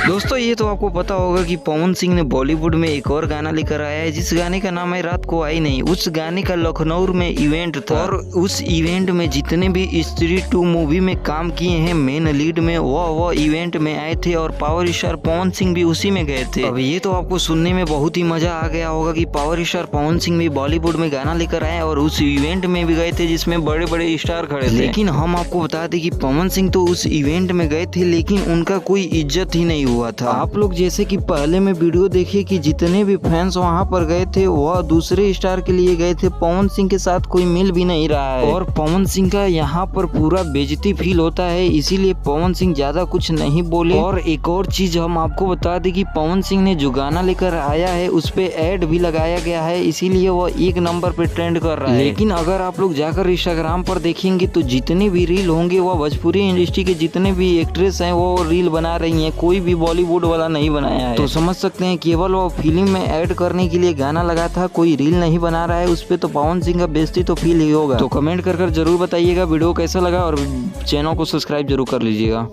दोस्तों ये तो आपको पता होगा कि पवन सिंह ने बॉलीवुड में एक और गाना लेकर आया है, जिस गाने का नाम है रात को आई नहीं। उस गाने का लखनऊ में इवेंट था और उस इवेंट में जितने भी स्त्री 2 मूवी में काम किए हैं मेन लीड में, वो इवेंट में आए थे और पावर स्टार पवन सिंह भी उसी में गए थे। अब ये तो आपको सुनने में बहुत ही मजा आ गया होगा कि पावर स्टार पवन सिंह भी बॉलीवुड में गाना लेकर आए और उस इवेंट में भी गए थे जिसमें बड़े बड़े स्टार खड़े थे। लेकिन हम आपको बता दें कि पवन सिंह तो उस इवेंट में गए थे लेकिन उनका कोई इज्जत ही नहीं हुआ था। आप लोग जैसे कि पहले में वीडियो देखिए कि जितने भी फैंस वहां पर गए थे वह दूसरे स्टार के लिए गए थे, पवन सिंह के साथ कोई मिल भी नहीं रहा है और पवन सिंह का यहाँ पर पूरा बेइज्जती फील होता है, इसीलिए पवन सिंह ज्यादा कुछ नहीं बोले। और एक और चीज हम आपको बता दें कि पवन सिंह ने जो गाना लेकर आया है उस पे एड भी लगाया गया है, इसीलिए वह 1 नंबर पे ट्रेंड कर रहा है। लेकिन अगर आप लोग जाकर इंस्टाग्राम पर देखेंगे तो जितने भी रील होंगे वह भोजपुरी इंडस्ट्री के जितने भी एक्ट्रेस हैं वो रील बना रही हैं, कोई भी बॉलीवुड वाला नहीं बनाया है। तो समझ सकते हैं केवल वो फिल्म में ऐड करने के लिए गाना लगा था, कोई रील नहीं बना रहा है उस पे, तो पवन सिंह का बेइज्जती तो फील ही होगा। तो कमेंट कर जरूर बताइएगा वीडियो कैसा लगा और चैनल को सब्सक्राइब जरूर कर लीजिएगा।